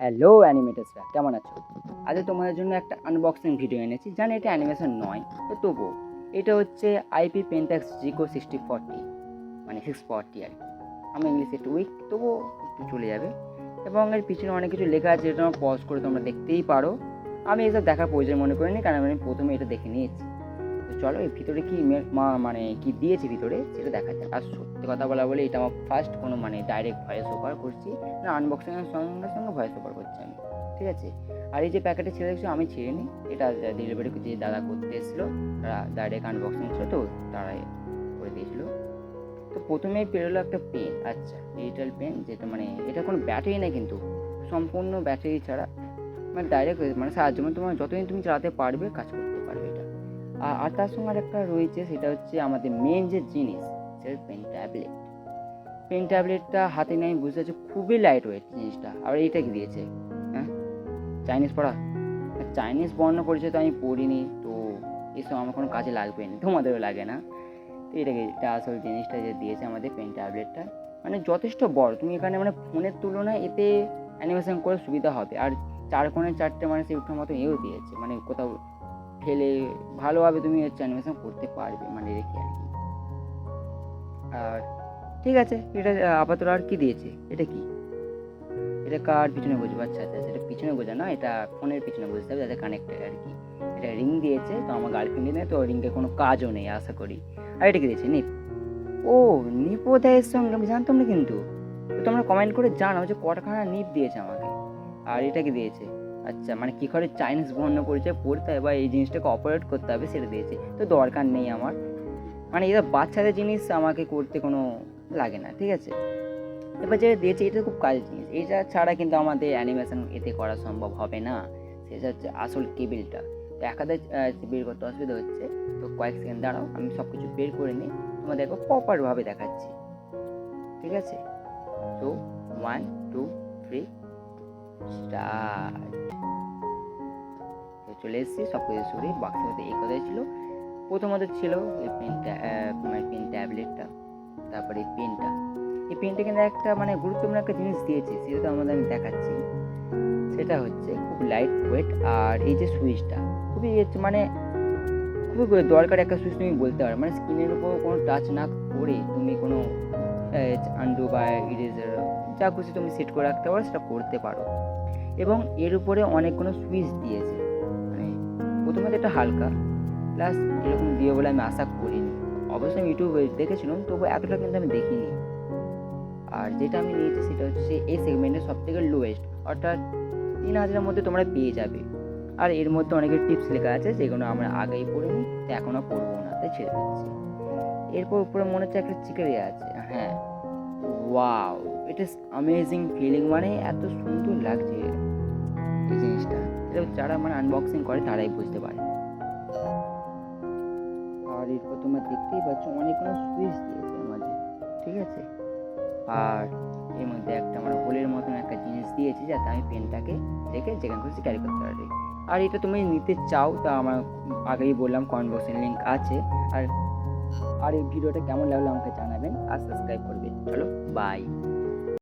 Hello অ্যানিমেটার্সরা, কেমন আছো? আজ তোমাদের জন্য একটা আনবক্সিং ভিডিও এনেছি। জানি এটা অ্যানিমেশন নয়, তো তবুও এটা হচ্ছে আইপি পেন্টাক্স জিকো 6040, মানে 640 আর কি। আমি ইংলিশে একটু উইক, তবুও একটু চলে যাবে। এবং এর পিছনে অনেক কিছু লেখা আছে, যেটা আমার পজ করে তোমরা দেখতেই পারো। আমি এসব দেখার প্রয়োজন মনে করিনি, কারণ আমি প্রথমে এটা দেখে নিয়েছি। তো চলো এর ভিতরে কি মানে কি দিয়েছে ভিতরে সেটা দেখা যাক। আর সত্যি কথা বলে এটা আমার ফার্স্ট কোনো মানে ডাইরেক্ট ভয়েস ওভার করছি না, আনবক্সিংয়ের সঙ্গে সঙ্গে ভয়েস ওভার করছি আমি, ঠিক আছে? আর এই যে প্যাকেটে ছেড়ে দেখছো, আমি ছিঁড়িনি, এটা ডেলিভারি যে দাদা করতে এসেছিলো তারা ডাইরেক্ট আনবক্সিং ছিল, তো তারাই করে দিয়েছিলো। তো প্রথমেই পেরোলো একটা পেন, আচ্ছা ডিজিটাল পেন, যেটা মানে এটা কোনো ব্যাটারি নেই কিন্তু, সম্পূর্ণ ব্যাটারি ছাড়া, মানে ডাইরেক্ট মানে সাহায্য, মানে তোমার যতদিন তুমি চালাতে পারবে কাজ করতে পারবে এটা। আর তার সঙ্গে আরেকটা রয়েছে, সেটা হচ্ছে আমাদের মেন যে জিনিস, সেটা পেন ট্যাবলেট। পেন ট্যাবলেটটা হাতে নিয়ে আমি বুঝতে পারছি খুবই লাইট ওয়েট জিনিসটা। আর এইটা কি দিয়েছে? হ্যাঁ, চাইনিজ পড়া, চাইনিজ বর্ণ পরিচয় তো আমি পড়িনি, তো এসব আমার কোনো কাজে লাগবে না, তোমাদেরও লাগে না। তো এটা আসল জিনিসটা যে দিয়েছে আমাদের পেন ট্যাবলেটটা, মানে যথেষ্ট বড়। তুমি এখানে মানে ফোনের তুলনায় এতে অ্যানিমেশন করে সুবিধা হবে। আর চার কোণে চারটে মানে সেফটির মতো এও দিয়েছে, মানে কোথাও ফেলে ভালোভাবে তুমি হচ্ছে অ্যানিমেশন করতে পারবে, মানে রেখে আর কি। আর ঠিক আছে, এটা আপাতত আর কি দিয়েছে, এটা কি, এটা কার পিছনে বুঝবো? আচ্ছা আচ্ছা, এটা পিছনে বোঝা না, এটা ফোনের পিছনে বুঝতে হবে, যাতে কানেক্টেড আর কি। এটা রিং দিয়েছে, তো আমার গার্লফ্রেন্ড নেই, তো রিংয়ে কোনো কাজও নেই আশা করি। আর এটা কি দিয়েছে? নিপ। ও, নিপও দেয় এর সঙ্গে, আমি জানতাম না কিন্তু। তো তোমরা কমেন্ট করে জানাও যে কটাখানা নিপ দিয়েছে আমাকে। আর এটা কি দিয়েছে? আচ্ছা, মানে কী করে চাইনিজ বর্ণ পরিচয় পড়তে হবে বা এই জিনিসটাকে অপারেট করতে হবে সেটা দিয়েছে, তো দরকার নেই আমার। মানে এটা বাচ্চাদের জিনিস, আমাকে করতে কোনো লাগে না, ঠিক আছে? এবার যেটা দিয়েছে এটা খুব কাজের জিনিস, এটা ছাড়া কিন্তু আমাদের অ্যানিমেশন এতে করা সম্ভব হবে না। সেটা হচ্ছে আসল কেবিলটা। তো এক হাতে বের করতে অসুবিধা হচ্ছে, তো কয়েক সেকেন্ড দাঁড়াও, আমি সব কিছু বের করে নিই, তোমাদেরকে প্রপারভাবে দেখাচ্ছি, ঠিক আছে? তো 1 2 3 স্টার্ট। তো চলে এসেছি, সব কিছু সরি বাক্সের মধ্যে এই কথাই ছিল। প্রথমত ছিল এই পেনটা, মানে পেন ট্যাবলেটটা, তারপরে এই পেনটা। এই পেনটা কিন্তু একটা মানে গুরুত্বপূর্ণ একটা জিনিস দিয়েছে, সেটা তো আমাদের আমি দেখাচ্ছি। সেটা হচ্ছে খুব লাইট ওয়েট, আর এই যে সুইচটা খুবই মানে খুবই দরকার একটা সুইচ, তুমি বলতে পারো। মানে স্ক্রিনের উপর কোনো টাচ না করে তুমি কোনো আন্ডু বা ইরেজার যা খুশি তুমি সেট করে রাখতে পারো, সেটা করতে পারো। এবং এর উপরে অনেকগুলো সুইচ দিয়েছে, মানে প্রথমত এটা হালকা, প্লাস এরকম দিয়ে বলে আমি আশা করিনি। অবশ্যই আমি ইউটিউবে দেখেছিলাম, তবু এতটা কিন্তু আমি দেখিনি। আর যেটা আমি নিয়েছি সেটা হচ্ছে এই সেগমেন্টের সবথেকে লোয়েস্ট, অর্থাৎ 3000-এর মধ্যে তোমরা পেয়ে যাবে। আর এর মধ্যে অনেকের টিপস লেখা আছে, যেগুলো আমরা আগেই পড়িনি, তো এখনও পড়বো না, তাই ছেড়ে দিচ্ছি। এরপর উপরে মনে হচ্ছে একটা চিকারি আছে, হ্যাঁ, wow, it is amazing feeling, মানে এত সুন্দর লাগছে এই জিনিসটা। এটা যারা মানে আনবক্সিং করে তারাই বুঝতে পারে। আর এরপর তোমরা দেখতেই পাচ্ছ অনেকগুলো সুইচ দিয়েছে আমাদের, ঠিক আছে? আর এর মধ্যে একটা আমার হোলের মতন একটা জিনিস দিয়েছি, যাতে আমি পেনটাকে রেখে যেখানে খুশি ক্যারি করতে পারি। আর এটা তুমি নিতে চাও তা আমার আগেই বললাম, কমেন্ট বক্সের লিঙ্ক আছে। আর আর এই ভিডিওটা কেমন লাগলো আমাকে জানাবেন, আর সাবস্ক্রাইব করবেন। চলো বাই।